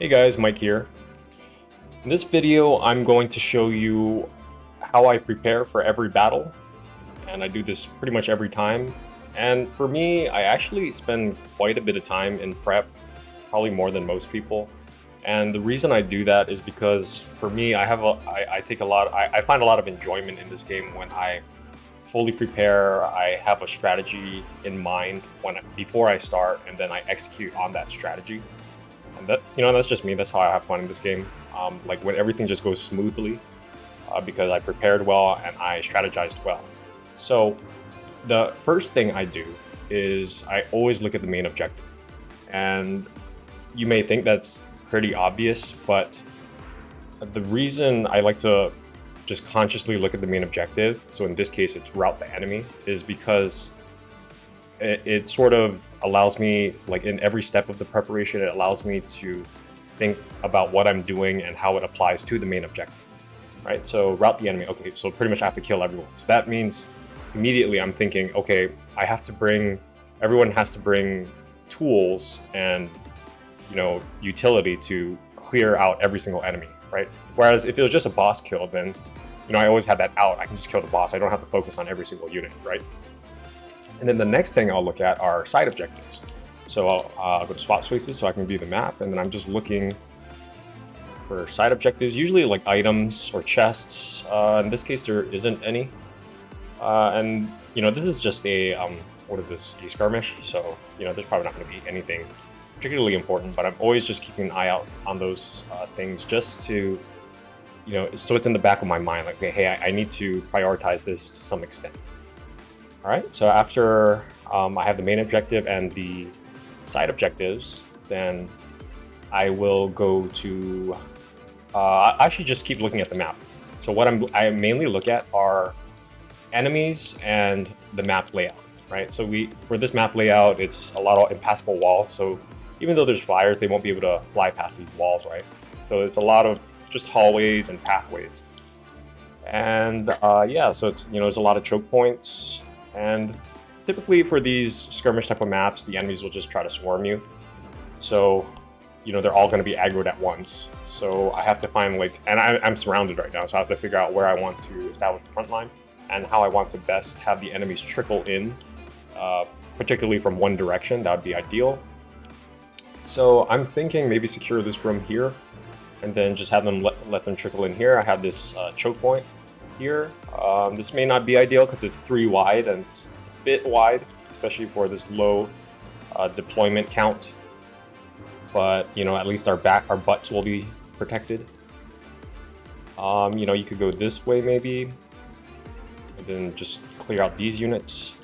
Hey guys, Mike here. In this video, I'm going to show you how I prepare for every battle, and I do this pretty much every time. And for me, I actually spend quite a bit of time in prep, probably more than most people. And the reason I do that is because for me, I take a lot, I find a lot of enjoyment in this game when I fully prepare. I have a strategy in mind before I start, and then I execute on that strategy. And that's just me. That's how I have fun in this game. Like when everything just goes smoothly, because I prepared well and I strategized well. So the first thing I do is I always look at the main objective. And you may think that's pretty obvious, but the reason I like to just consciously look at the main objective, so in this case it's rout the enemy, is because it sort of allows me, like in every step of the preparation, it allows me to think about what I'm doing and how it applies to the main objective, right? So rout the enemy, okay, so pretty much I have to kill everyone. So that means immediately I'm thinking, okay, everyone has to bring tools and, utility to clear out every single enemy, right? Whereas if it was just a boss kill, then, I always have that out. I can just kill the boss. I don't have to focus on every single unit, right? And then the next thing I'll look at are side objectives. So I'll go to swap spaces so I can view the map, and then I'm just looking for side objectives, usually like items or chests. In this case, there isn't any. And this is just a a skirmish. So there's probably not going to be anything particularly important, but I'm always just keeping an eye out on those things just to, so it's in the back of my mind, like, okay, hey, I need to prioritize this to some extent. All right, so after I have the main objective and the side objectives, then I will go to, I actually just keep looking at the map. So what I mainly look at are enemies and the map layout, right? So for this map layout, it's a lot of impassable walls. So even though there's flyers, they won't be able to fly past these walls, right? So it's a lot of just hallways and pathways. And yeah, so it's, there's a lot of choke points. And typically for these skirmish type of maps, the enemies will just try to swarm you. So, they're all going to be aggroed at once. So I have to find and I'm surrounded right now, so I have to figure out where I want to establish the front line and how I want to best have the enemies trickle in, particularly from one direction. That would be ideal. So I'm thinking maybe secure this room here, and then just have them let them trickle in here. I have this choke point here. This may not be ideal because it's 3 wide and it's a bit wide, especially for this low deployment count. But at least our butts will be protected. You could go this way maybe, and then just clear out these units.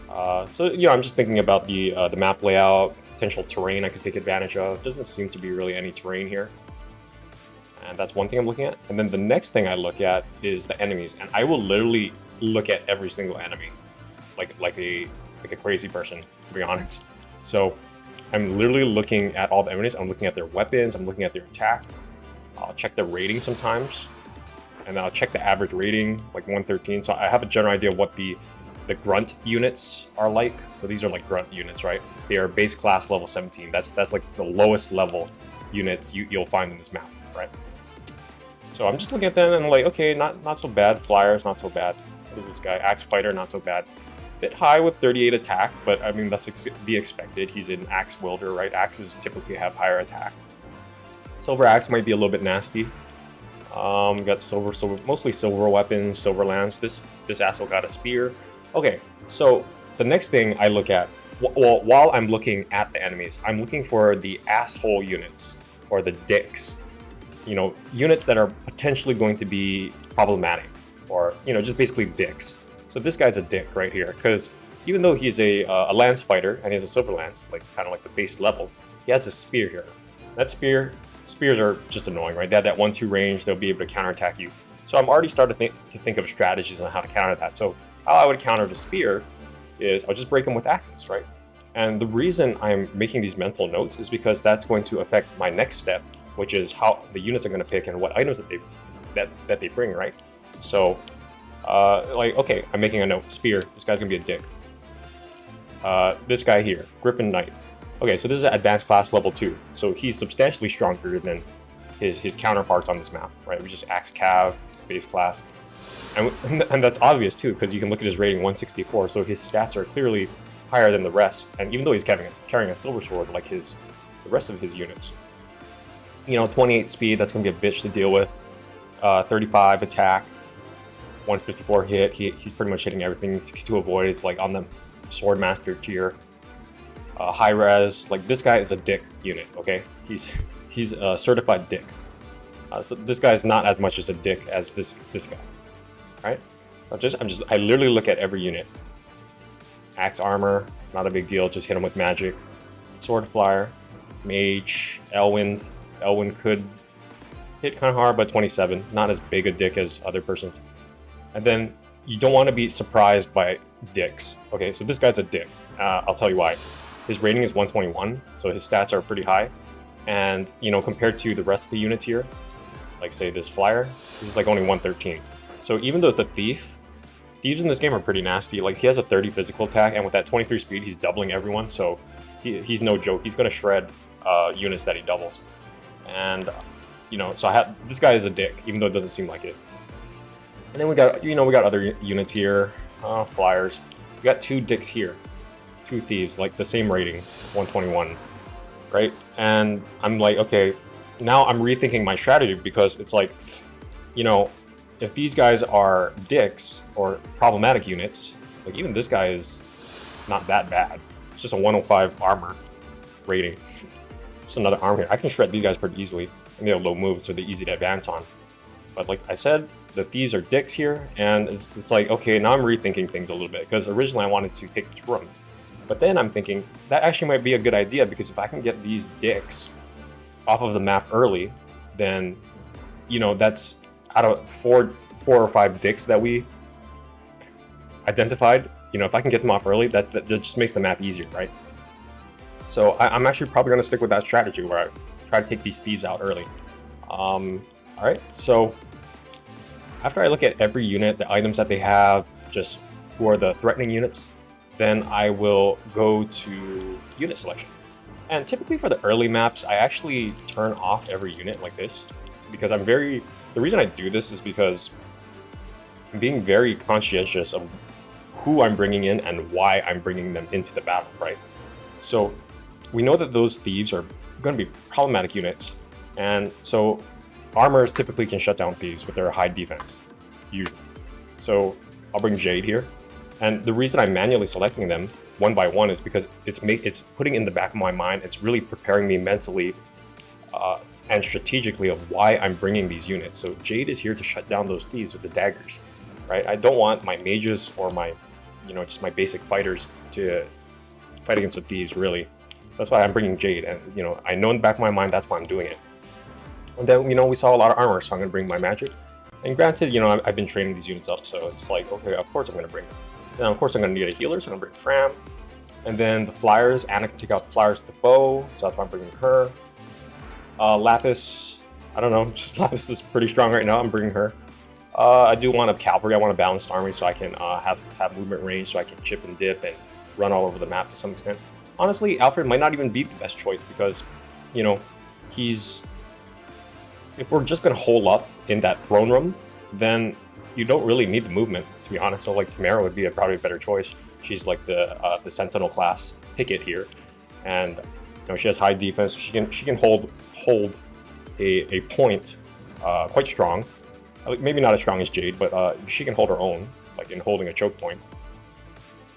So I'm just thinking about the map layout, potential terrain I could take advantage of. Doesn't seem to be really any terrain here. And that's one thing I'm looking at. And then the next thing I look at is the enemies. And I will literally look at every single enemy, like a crazy person, to be honest. So I'm literally looking at all the enemies. I'm looking at their weapons. I'm looking at their attack. I'll check their rating sometimes. And then I'll check the average rating, like 113. So I have a general idea of what the grunt units are like. So these are like grunt units, right? They are base class level 17. That's like the lowest level units you'll find in this map, right? So I'm just looking at them and like, okay, not so bad. Flyers, not so bad. What is this guy? Axe Fighter, not so bad. Bit high with 38 attack, but I mean, that's be expected. He's an Axe Wielder, right? Axes typically have higher attack. Silver Axe might be a little bit nasty. Got silver, mostly silver weapons, silver lance. This asshole got a spear. Okay, so the next thing I look at, while I'm looking at the enemies, I'm looking for the asshole units, or the dicks. Units that are potentially going to be problematic, or, just basically dicks. So this guy's a dick right here, because even though he's a lance fighter, and he has a silver lance, kind of like the base level, he has a spear here. That spears are just annoying, right? They have that 1-2 range, they'll be able to counterattack you. So I'm already starting to think of strategies on how to counter that. So how I would counter the spear is I'll just break them with axes, right? And the reason I'm making these mental notes is because that's going to affect my next step, which is how the units are going to pick and what items that they bring, right? So, okay, I'm making a note. Spear. This guy's gonna be a dick. This guy here, Griffin Knight. Okay, so this is advanced class level 2. So he's substantially stronger than his counterparts on this map, right? We just Axe Cav, space class. And that's obvious too, because you can look at his rating 164, so his stats are clearly higher than the rest. And even though he's carrying a silver sword like the rest of his units, you know, 28 speed, that's gonna be a bitch to deal with. 35 attack, 154 hit. He's pretty much hitting everything. 62 avoid is like on the swordmaster tier. High res, like this guy is a dick unit. Okay, he's a certified dick. So this guy is not as much as a dick as this guy. Right? So I literally look at every unit. Axe armor, not a big deal, just hit him with magic. Sword flyer, mage, Elwind. Elwind could hit kind of hard, but 27, not as big a dick as other persons. And then you don't want to be surprised by dicks. Okay, so this guy's a dick. I'll tell you why. His rating is 121, so his stats are pretty high. And, you know, compared to the rest of the units here, like say this flyer, this is like only 113. So even though it's a thief, thieves in this game are pretty nasty. Like he has a 30 physical attack, and with that 23 speed, he's doubling everyone. So he's no joke. He's gonna shred units that he doubles. And you know, so this guy is a dick, even though it doesn't seem like it. And then we got other units here, flyers. We got 2 dicks here, 2 thieves, like the same rating, 121, right? And I'm like, okay, now I'm rethinking my strategy, because it's like, you know, if these guys are dicks or problematic units, like even this guy is not that bad. It's just a 105 armor rating. Just another armor here. I can shred these guys pretty easily. And they have low moves, so they're easy to advance on. But like I said, the thieves are dicks here, and it's like, okay, now I'm rethinking things a little bit, because originally I wanted to take this room. But then I'm thinking, that actually might be a good idea, because if I can get these dicks off of the map early, then, you know, that's out of four or five dicks that we identified. You know, if I can get them off early, that just makes the map easier, right? So I'm actually probably going to stick with that strategy, where I try to take these thieves out early. All right, so after I look at every unit, the items that they have, just who are the threatening units, then I will go to unit selection. And typically for the early maps, I actually turn off every unit like this, because the reason I do this is because I'm being very conscientious of who I'm bringing in and why I'm bringing them into the battle, right? So we know that those thieves are going to be problematic units, and so armors typically can shut down thieves with their high defense, usually. So I'll bring Jade here, and the reason I'm manually selecting them one by one is because it's putting in the back of my mind, it's really preparing me mentally and strategically of why I'm bringing these units. So Jade is here to shut down those thieves with the daggers, right? I don't want my mages or my, you know, just my basic fighters to fight against the thieves, really. That's why I'm bringing Jade, and, you know, I know in the back of my mind that's why I'm doing it. And then, you know, we saw a lot of armor, so I'm going to bring my magic. And granted, you know, I've been training these units up, so it's like, okay, of course I'm going to bring them. Then, of course, I'm going to need a healer, so I'm going to bring Fram. And then the flyers, Anna can take out the flyers with the bow, so that's why I'm bringing her. Lapis, I don't know, just Lapis is pretty strong right now, I'm bringing her. I do want a cavalry, I want a balanced army, so I can have movement range, so I can chip and dip and run all over the map to some extent. Honestly, Alfred might not even be the best choice, because, you know, if we're just going to hole up in that throne room, then you don't really need the movement, to be honest. So like Tamara would be probably a better choice. She's like the Sentinel class picket here, and you know, she has high defense. She can hold a point quite strong. Maybe not as strong as Jade, but she can hold her own, like in holding a choke point.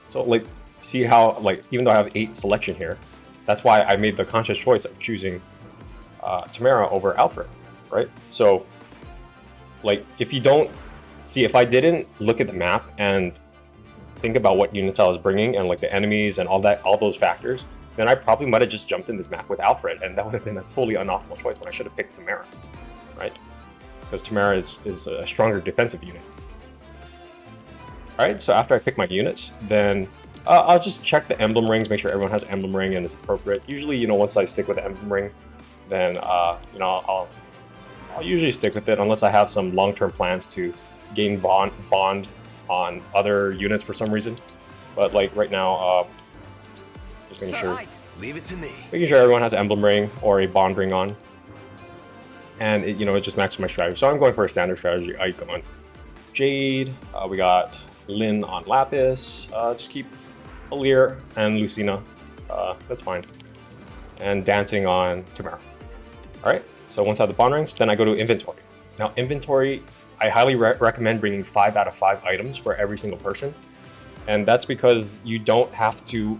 So like, see how, like, even though I have 8 selection here, that's why I made the conscious choice of choosing Tamara over Alfred, right? So like, if I didn't look at the map and think about what units I was bringing and like the enemies and all those factors, then I probably might have just jumped in this map with Alfred, and that would have been a totally unoptimal choice when I should have picked Tamara, right? Because Tamara is a stronger defensive unit. All right, so after I pick my units, then I'll just check the emblem rings, make sure everyone has an emblem ring and it's appropriate. Usually, you know, once I stick with the emblem ring, then you know, I'll usually stick with it unless I have some long-term plans to gain bond on other units for some reason. But like right now, just making sure Leave it to me. Making sure everyone has an emblem ring or a bond ring on. And it, it just matches my strategy. So I'm going for a standard strategy. Ike on Jade. We got Lynn on Lapis. Just keep Alir and Lucina. That's fine. And dancing on Tamara. Alright, so once I have the bond rings, then I go to inventory. Now inventory, I highly recommend bringing 5 out of 5 items for every single person. And that's because you don't have to,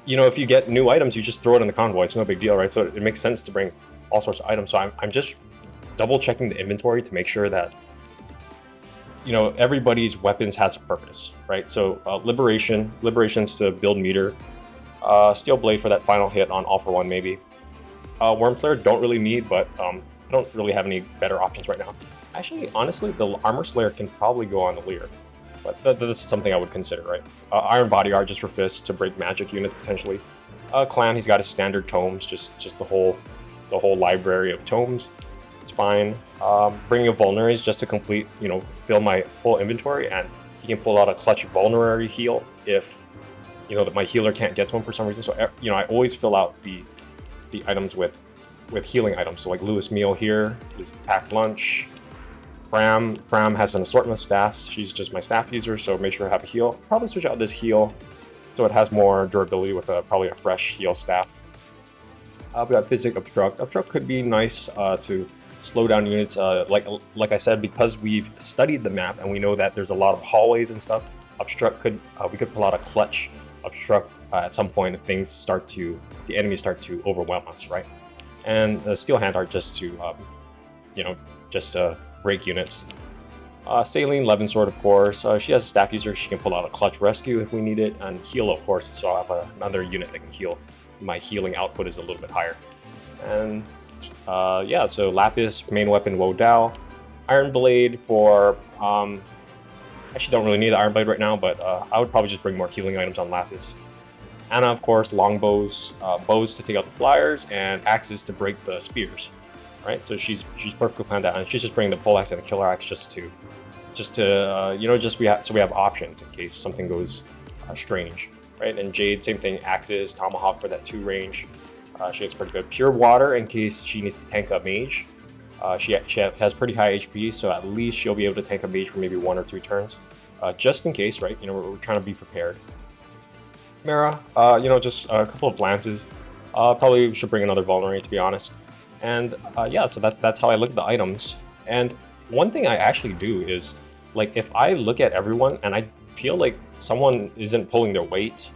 if you get new items, you just throw it in the convoy. It's no big deal, right? So it makes sense to bring all sorts of items. So I'm just double checking the inventory to make sure that, everybody's weapons has a purpose, right? So liberation's to build meter, steel blade for that final hit on all for one maybe. Worm Slayer don't really need, but I don't really have any better options right now. Actually, honestly, the Armor Slayer can probably go on the Lear, but that's something I would consider, right? Iron Bodyguard just for fists to break magic units potentially. Clan, he's got his standard tomes, just the whole library of tomes. It's fine. Bringing a Vulneraries just to complete, fill my full inventory, and he can pull out a clutch Vulnerary heal if, that my healer can't get to him for some reason. So, I always fill out the items with healing items. So like Lewis Meal here is packed lunch. Fram has an assortment of staffs. She's just my staff user, so make sure I have a heal. Probably switch out this heal so it has more durability with probably a fresh heal staff. We got Physic Obstruct. Obstruct could be nice to slow down units. Like I said, because we've studied the map and we know that there's a lot of hallways and stuff, Obstruct we could pull out a clutch Obstruct at some point if the enemies start to overwhelm us, right? And Steel Handheart just to, break units. Saline, Levin Sword, of course. She has a staff user. She can pull out a clutch rescue if we need it, and heal, of course. So I'll have another unit that can heal. My healing output is a little bit higher. And so Lapis, main weapon, Wo Dao. Iron Blade for, actually don't really need the Iron Blade right now, but I would probably just bring more healing items on Lapis. Anna, of course, longbows, bows to take out the flyers, and axes to break the spears. Right, so she's perfectly planned out, and she's just bringing the poleaxe and the killer axe so we have options in case something goes strange, right? And Jade, same thing, axes, tomahawk for that 2 range. She looks pretty good. Pure water in case she needs to tank a mage. She has pretty high HP, so at least she'll be able to tank a mage for maybe 1 or 2 turns, just in case, right? We're trying to be prepared. Mara, just a couple of glances. Probably should bring another Vulnerary, to be honest. And so that's how I look at the items. And one thing I actually do is, like, if I look at everyone and I feel like someone isn't pulling their weight,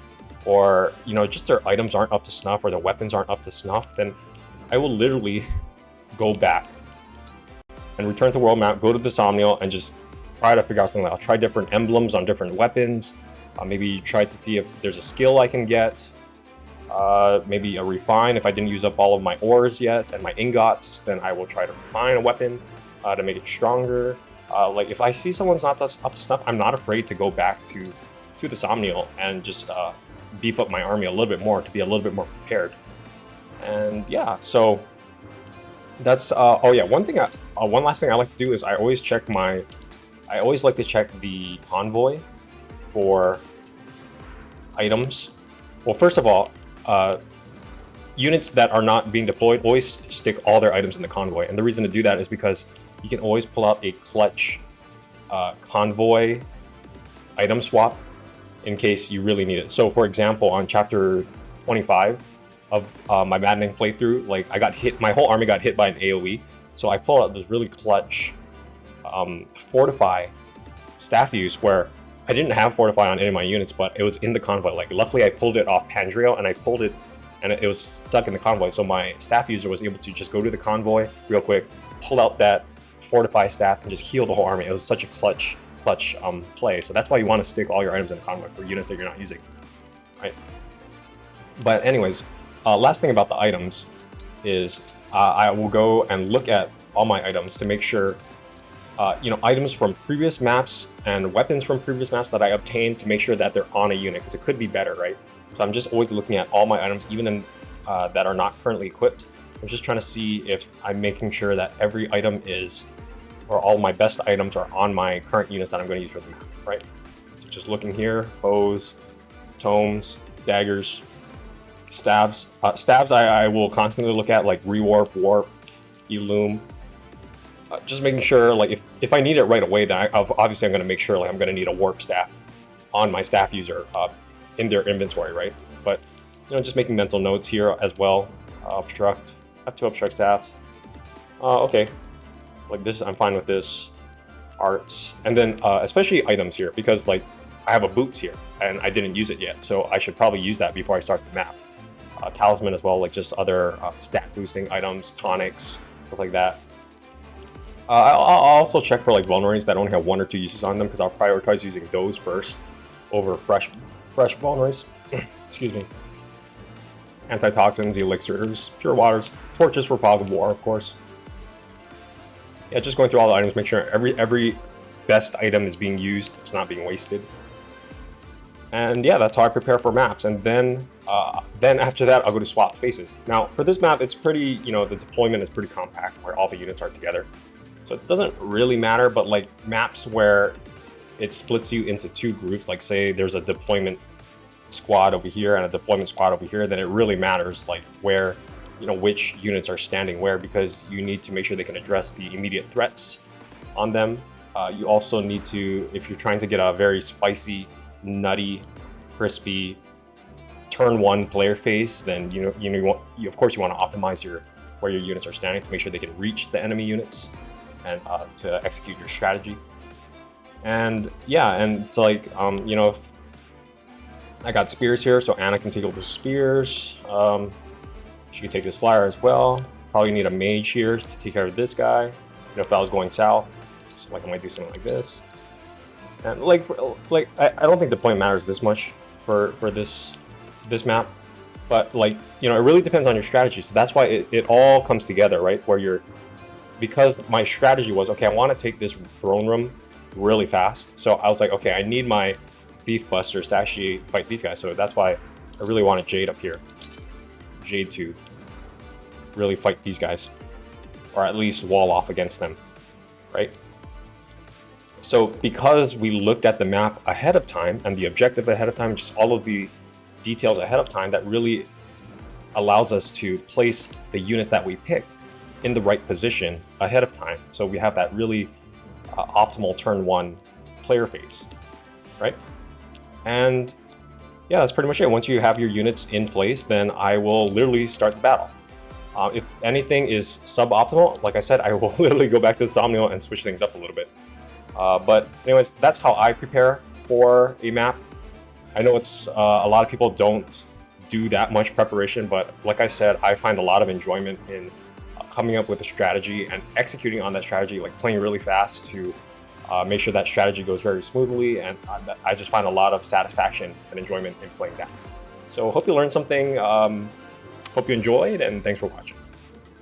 or just their items aren't up to snuff, or their weapons aren't up to snuff, then I will literally go back and return to world map, go to the Somnial, and just try to figure out something. I'll try different emblems on different weapons. Maybe try to see if there's a skill I can get. Maybe a refine if I didn't use up all of my ores yet and my ingots, then I will try to refine a weapon to make it stronger. Like if I see someone's not up to snuff, I'm not afraid to go back to the Somnial and just beef up my army a little bit more to be a little bit more prepared. And yeah, so that's one last thing I like to do is I always like to check the convoy for items. Well, first of all, units that are not being deployed always stick all their items in the convoy, and the reason to do that is because you can always pull out a clutch convoy item swap in case you really need it. So for example, on chapter 25 of my maddening playthrough, like my whole army got hit by an AoE, so I pull out this really clutch fortify staff use where I didn't have fortify on any of my units, but it was in the convoy. Like luckily I pulled it off Pandriel, and I pulled it and it was stuck in the convoy, so my staff user was able to just go to the convoy real quick, pull out that fortify staff, and just heal the whole army. It was such a clutch play. So that's why you want to stick all your items in the convoy for units that you're not using, right? But anyways, last thing about the items is I will go and look at all my items to make sure items from previous maps and weapons from previous maps that I obtained, to make sure that they're on a unit, because it could be better, right? So I'm just always looking at all my items, even in that are not currently equipped. I'm just trying to see if I'm making sure that every item is, or all my best items are on my current units that I'm going to use for the map, right? So just looking here, bows, tomes, daggers, stabs. Stabs I will constantly look at, like rewarp, warp, illume. Just making sure, like, if I need it right away, then obviously I'm going to make sure, like, I'm going to need a warp staff on my staff user in their inventory, right? But, just making mental notes here as well. Obstruct. I have 2 obstruct staffs. Okay. Like this, I'm fine with this. Arts. And then, especially items here, because, like, I have a boots here, and I didn't use it yet, so I should probably use that before I start the map. Talisman as well, like just other stat boosting items, tonics, stuff like that. I'll also check for, like, vulneraries that only have 1 or 2 uses on them, because I'll prioritize using those first over fresh vulneraries. Excuse me. Antitoxins, elixirs, pure waters, torches for fog of war, of course. Yeah, just going through all the items, make sure every best item is being used, it's not being wasted. And yeah, that's how I prepare for maps. And then after that, I'll go to swap spaces. Now, for this map, it's pretty, the deployment is pretty compact, where all the units are together. So it doesn't really matter, but, like, maps where it splits you into 2 groups, like say there's a deployment squad over here and a deployment squad over here, then it really matters, like, where, which units are standing where, because you need to make sure they can address the immediate threats on them. You also need to, if you're trying to get a very spicy, nutty, crispy turn 1 player phase, then of course you want to optimize where your units are standing to make sure they can reach the enemy units and to execute your strategy. And yeah, and it's like if I got spears here, so Anna can take over spears. She can take this flyer as well. Probably need a mage here to take care of this guy. If I was going south, so, like, I might do something like this. And I don't think the point matters this much for this map, but, like, it really depends on your strategy. So that's why it all comes together, right? Where because my strategy was, okay, I want to take this throne room really fast. So I was like, okay, I need my thief busters to actually fight these guys. So that's why I really wanted Jade up here. Jade to really fight these guys, or at least wall off against them, right? So because we looked at the map ahead of time and the objective ahead of time, just all of the details ahead of time, that really allows us to place the units that we picked in the right position ahead of time. So we have that really optimal turn 1 player phase, right? And yeah, that's pretty much it. Once you have your units in place, then I will literally start the battle. If anything is suboptimal, like I said, I will literally go back to the Somnial and switch things up a little bit. But anyways, that's how I prepare for a map. I know it's a lot of people don't do that much preparation, but like I said, I find a lot of enjoyment in coming up with a strategy and executing on that strategy, like playing really fast to make sure that strategy goes very smoothly. And I just find a lot of satisfaction and enjoyment in playing that. So hope you learned something. Hope you enjoyed, and thanks for watching.